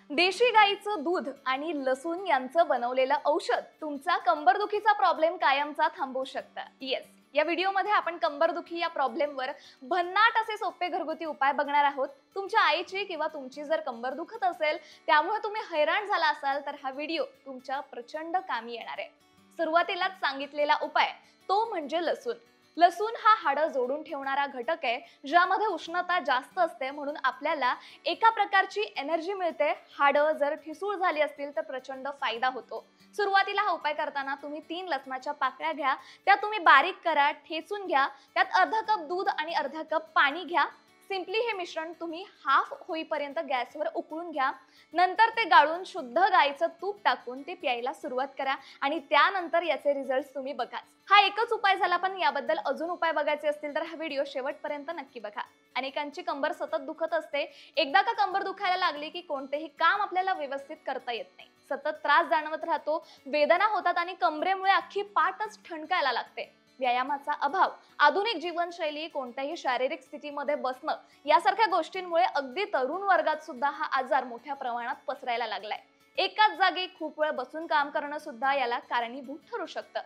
देशी गाईचं दूध आणि लसूण यांचं बनवलेलं औषध तुमचा कंबरदुखीचा प्रॉब्लेम कायमचा थांबवू शकतं. येस, या व्हिडिओमध्ये आपण कंबरदुखी या प्रॉब्लेमवर भन्नाट असे सोपे घरगुती उपाय बघणार आहोत. तुमच्या आईची किंवा तुमची जर कंबर दुखत असेल, त्यामुळे तुम्ही हैराण झाला असाल तर हा व्हिडिओ तुमच्या प्रचंड कामी येणार आहे. सुरुवातीलाच सांगितलेला उपाय तो म्हणजे लसूण. लसूण हा हाडं जोडून ठेवणारा घटक आहे, ज्यामध्ये उष्णता जास्त असते, म्हणून आपल्याला एका प्रकारची एनर्जी मिळते. हाडं जर ठिसूळ झाली असतील तर प्रचंड फायदा होतो. सुरुवातीला हा उपाय करताना तुम्ही 3 लसणाच्या पाकळ्या घ्या, त्या तुम्ही बारीक करा, ठेचून घ्या. त्यात अर्धा कप दूध आणि अर्धा कप पाणी घ्या. सिंपली हे मिश्रण तुम्ही हाफ होईपर्यंत गॅसवर उकळून घ्या. नंतर ते गाळून शुद्ध गाईचं तूप टाकून ते प्यायला सुरुवात करा आणि त्यानंतर याचे रिझल्ट्स तुम्ही बघा. हा एकच उपाय झाला, पण याबद्दल अजून उपाय बघायचे असतील तर हा व्हिडिओ शेवटपर्यंत नक्की बघा. अनेकांची कंबर सतत दुखत असते. एकदा का कंबर दुखायला लागली की कोणतेही काम आपल्याला व्यवस्थित करता येत नाही. सतत त्रास जाणवत राहतो, वेदना होतात आणि कंबरेमुळे अख्खी पाठच ठणकायला लागते. व्यायामाचा अभाव, आधुनिक जीवनशैली, कोणत्याही शारीरिक स्थितीमध्ये बसणं यासारख्या गोष्टींमुळे अगदी तरुण वर्गात सुद्धा हा आजार मोठ्या प्रमाणात पसरायला लागलाय. एकाच जागी खूप वेळ बसून काम करणं सुद्धा याला कारणीभूत ठरू शकतं.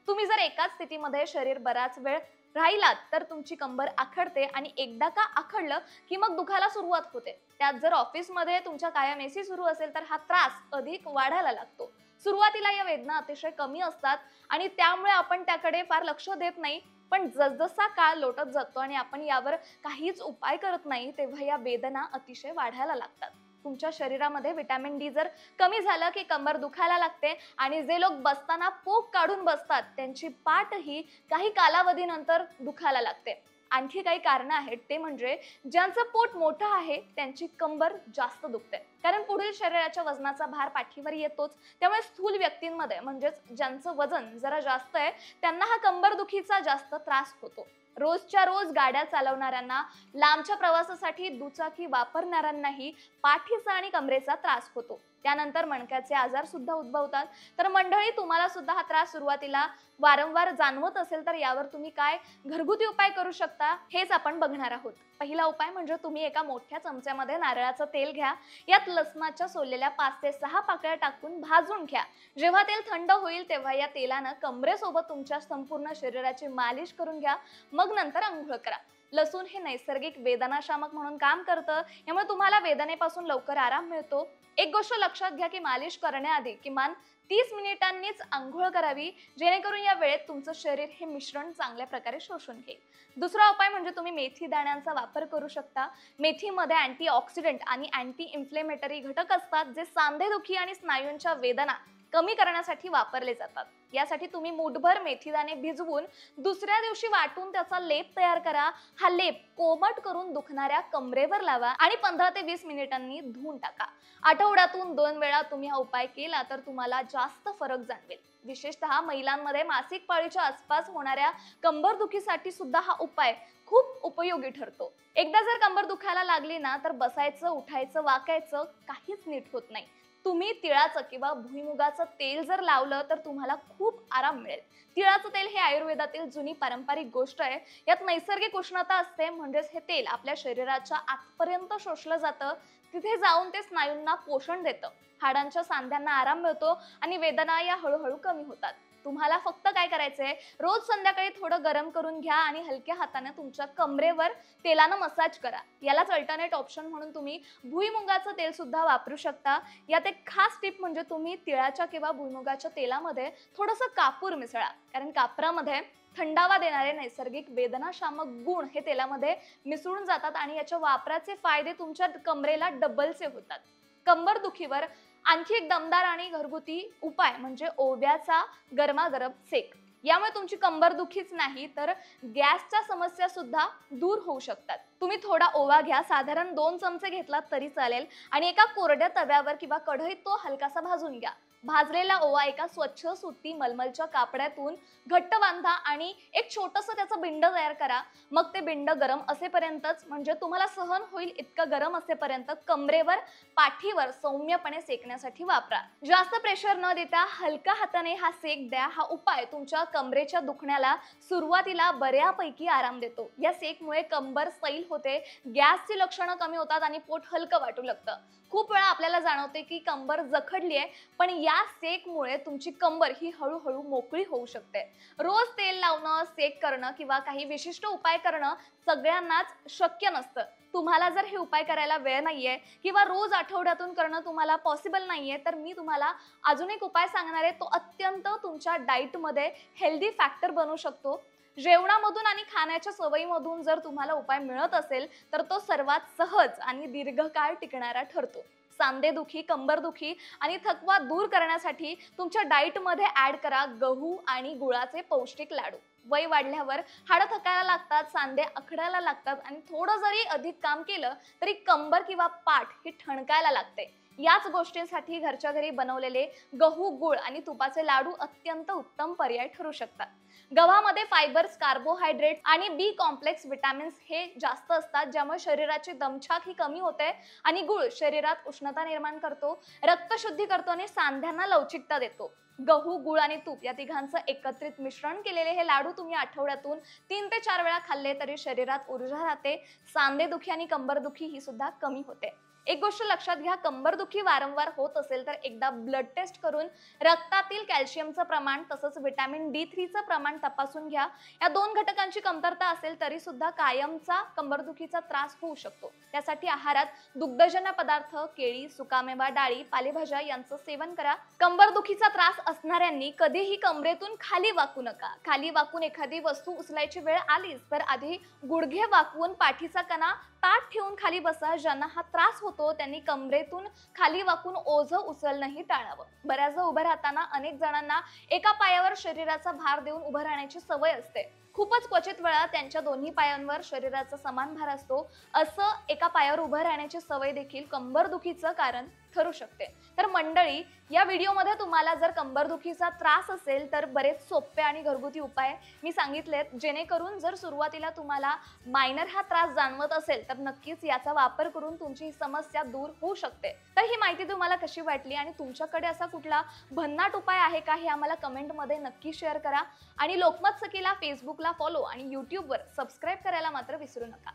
तुम्ही जर एकाच स्थितीमध्ये शरीर बराच वेळ राहिलात तर तुमची कंबर आखडते आणि एकदा का आखडलं की मग दुखायला सुरुवात होते. त्यात जर ऑफिसमध्ये तुमच्या कायम एसी सुरू असेल तर हा त्रास अधिक वाढायला लागतो. सुरुवातीला या वेदना अतिशय कमी असतात आणि त्यामुळे आपण त्याकडे फार लक्ष देत नाही, पण जसजसा काळ लोटत जातो आणि आपण यावर काहीच उपाय करत नाही, तेव्हा या वेदना अतिशय वाढायला लागतात. तुमच्या शरीरामध्ये व्हिटॅमिन डी जर कमी झालं की कंबर दुखायला लागते आणि जे लोक बसताना पोक काढून बसतात त्यांची पाठही काही कालावधीनंतर दुखायला लागते. आणखी काही कारणं आहेत, ते म्हणजे ज्यांचं पोट मोठं आहे त्यांची कंबर जास्त दुखते, कारण पुढील शरीराच्या वजनाचा भार पाठीवर येतोच. त्यामुळे स्थूल व्यक्तींमध्ये म्हणजेच ज्यांचं वजन जरा जास्त आहे त्यांना हा कंबरदुखीचा जास्त त्रास होतो. रोजच्या रोज गाड्या चालवणाऱ्यांना, लांबच्या प्रवासासाठी दुचाकी वापरणाऱ्यांनाही पाठीचा आणि कमरेचा त्रास होतो. त्यानंतर मणक्याचे आजार सुद्धा उद्भवतात. तर मंडळी, तुम्हाला सुद्धा हा त्रास सुरुवातीला वारंवार जाणवत असेल तर यावर तुम्ही काय घरगुती उपाय करू शकता हेच आपण बघणार आहोत. पहिला उपाय म्हणजे तुम्ही एका मोठ्या चमच्यामध्ये नारळाचं तेल घ्या. यात लसणाच्या सोललेल्या 5 ते 6 पाकळ्या टाकून भाजून घ्या. जेव्हा तेल थंड होईल तेव्हा या तेलानं कमरेसोबत तुमच्या संपूर्ण शरीराची मालिश करून घ्या. मग नंतर अंघोळ करा. लसूण हे नैसर्गिक वेदनाशामक म्हणून काम करतं, यामुळे तुम्हाला वेदनेपासून लवकर आराम मिळतो. एक गोष्ट लक्षात घ्या की मालिश करण्याआधी किमान 30 मिनिटांनीच अंघोळ करावी, जेणेकरून या वेळेत तुमचं शरीर हे मिश्रण चांगल्या प्रकारे शोषून घेईल. दुसरा उपाय म्हणजे तुम्ही मेथी दाण्यांचा वापर करू शकता. मेथीमध्ये अँटीऑक्सिडंट आणि अँटी इन्फ्लेमेटरी घटक असतात, जे सांधेदुखी आणि स्नायूंच्या वेदना कमी करण्यासाठी वापरले जातात. यासाठी तुम्ही मूठभर मेथीदाणे भिजवून दुसऱ्या दिवशी वाटून त्याचा लेप तयार करा. हा लेप कोमट करून दुखणाऱ्या कमरेवर लावा आणि 15 ते 20 मिनिटांनी धुवून टाका. आठवड्यातून 2 वेळा तुम्ही हा उपाय केला तर तुम्हाला जास्त फरक जाणवेल. विशेषतः महिलांमध्ये मासिक पाळीच्या आसपास होणाऱ्या कंबरदुखीसाठी सुद्धा हा उपाय खूप उपयोगी ठरतो. एकदा जर कंबर दुखायला लागली ना तर बसायचं, उठायचं, वाकायचं काहीच नीट होत नाही. तुम्ही तिळाचं किंवा भुईमुगाचं तेल जर लावलं तर तुम्हाला खूप आराम मिळेल. तिळाचं तेल हे आयुर्वेदातील जुनी पारंपरिक गोष्ट आहे. यात नैसर्गिक उष्णता असते, म्हणजेच हे तेल आपल्या शरीराच्या आतपर्यंत शोषलं जातं. तिथे जाऊन ते स्नायूंना पोषण देतं. हाडांच्या सांध्यांना आराम मिळतो आणि वेदना या हळूहळू कमी होतात. तुम्हाला फक्त काय करायचंय, रोज संध्याकाळी थोडं गरम करून घ्या आणि हलक्या हाताने तुमच्या कमरेवर तेलानं मसाज करा. यालाच अल्टरनेट ऑप्शन म्हणून तुम्ही भुईमुगाचं तेल सुद्धा वापरू शकता. यात एक खास टिप म्हणजे तुम्ही तिळाच्या किंवा भुईमुगाच्या तेलामध्ये थोडंसं कापूर मिसळा, कारण कापरामध्ये थंडावा देणारे नैसर्गिक वेदनाशामक गुण हे तेलामध्ये मिसळून जातात आणि याच्या वापराचे फायदे तुमच्या कमरेला डबलचे होतात. कंबर दुखीवर आणखी एक दमदार आणि घरगुती उपाय म्हणजे ओव्याचा गरमागरम सेक. यामुळे तुमची कंबर दुखीच नाही तर गॅसच्या समस्या सुद्धा दूर होऊ शकतात. तुम्ही थोडा ओवा घ्या, साधारण 2 चमचे घेतलात तरी चालेल, आणि एका कोरड्या तव्यावर किंवा कढईत तो हलकासा भाजून घ्या. भाजलेला ओवा एका स्वच्छ सुती मलमलच्या कापडातून घट्ट बांधा आणि एक छोटंसं त्याचं बिंड तयार करा. मग ते बिंड गरम असेपर्यंतच, म्हणजे तुम्हाला सहन होईल इतकं गरम असेपर्यंत कमरेवर, पाठीवर सौम्यपणे सेकण्यासाठी वापरा. जास्त प्रेशर न देता हलका हाताने हा सेक द्या. हा उपाय तुमच्या कमरेच्या दुखण्याला सुरुवातीला बऱ्यापैकी आराम देतो. या सेकमुळे कंबर सैल होते, गॅसची लक्षणं कमी होतात आणि पोट हलकं वाटू लागतं. खूप वेळा आपल्याला जाणवते की कंबर जखडली आहे, पण या सेकमुळे तुमची कंबर ही हळूहळू मोकळी होऊ शकते. रोज तेल लावणं, सेक करणं किंवा काही विशिष्ट उपाय करणं सगळ्यांनाच शक्य नसतं. तुम्हाला जर हे उपाय करायला वेळ नाहीये किंवा रोज आठवड्यातून करणं तुम्हाला पॉसिबल नाहीये, तर मी तुम्हाला अजून एक उपाय सांगणार आहे. तो अत्यंत तुमच्या डाएटमध्ये हेल्दी फॅक्टर बनू शकतो. जेवणामधून आणि खाण्याच्या सवयीमधून जर तुम्हाला उपाय मिळत असेल, तर तो सर्वात सहज आणि दीर्घकाळ टिकणारा ठरतो. सांधेदुखी, कंबरदुखी आणि थकवा दूर करण्यासाठी तुमच्या डाएटमध्ये ॲड करा गहू आणि गुळाचे पौष्टिक लाडू. वय वाढल्यावर हाडं थकायला लागतात, सांधे आखडायला लागतात आणि थोडं जरी अधिक काम केलं तरी कंबर किंवा पाठ ही ठणकायला लागते. याच गोष्टींसाठी घरच्या घरी बनवलेले गहू, गुळ आणि तुपाचे लाडू अत्यंत उत्तम पर्याय ठरू शकतात. गव्हामध्ये फायबर्स, कार्बोहायड्रेट आणि बी कॉम्प्लेक्स विटॅमिन्स हे जास्त असतात, ज्यामुळे शरीराची दमछाक ही कमी होते आणि गुळ शरीरात उष्णता निर्माण करतो, रक्तशुद्धी करतो आणि सांध्यांना लवचिकता देतो. गहू, गुळ आणि तूप या तिघांचं एकत्रित मिश्रण केलेले हे लाडू तुम्ही आठवड्यातून 3 ते 4 वेळा खाल्ले तरी शरीरात ऊर्जा राहते. सांधेदुखी आणि कंबरदुखी ही सुद्धा कमी होते. एक गोष्ट लक्षात घ्या, कंबरदुखी वारंवार होत असेल तर एकदा ब्लड टेस्ट करून रक्तातील कॅल्शियमचं प्रमाण तसंच व्हिटॅमिन D3चं प्रमाण तपासून घ्या. या 2 घटकांची कमतरता असेल तरी सुद्धा कायमचा कंबरदुखीचा त्रास होऊ शकतो. त्यासाठी आहारात दुग्धजन्य पदार्थ, केळी, सुकामेवा, डाळी, पालेभाज्या यांचं सेवन करा. कंबरदुखीचा त्रास असणाऱ्यांनी कधीही कमरेतून खाली वाकू नका. खाली वाकून एखादी वस्तू उचलायची वेळ आलीच तर आधी गुडघे वाकवून पाठीचा कणा ताठ ठेवून खाली बसा. ज्यांना हा त्रास होतो त्यांनी कमरेतून खाली वाकून ओझं उचलणंही टाळावं. बऱ्याचदा उभं राहताना अनेक जणांना एका पायावर शरीराचा भार देऊन उभं राहण्याची सवय असते. खूपच क्वचित वेळा त्यांच्या दोन्ही पायांवर शरीराचा समान भार असतो. असं एका पायावर उभं राहण्याची सवय देखील कंबरदुखीचं कारण ठरू शकते. तर मंडळी, या व्हिडिओमध्ये तुम्हाला जर कंबरदुखीचा त्रास असेल तर बरेच सोपे आणि घरगुती उपाय मी सांगितलेत, जेणेकरून जर सुरुवातीला तुम्हाला मायनर हा त्रास जाणवत असेल तर नक्कीच याचा वापर करून तुमची ही समस्या दूर होऊ शकते. तर ही माहिती तुम्हाला कशी वाटली आणि तुमच्याकडे असा कुठला भन्नाट उपाय आहे का हे आम्हाला कमेंटमध्ये नक्की शेअर करा. आणि लोकमत सखीला फेसबुकला फॉलो आणि यूट्यूबवर सबस्क्राईब करायला मात्र विसरू नका.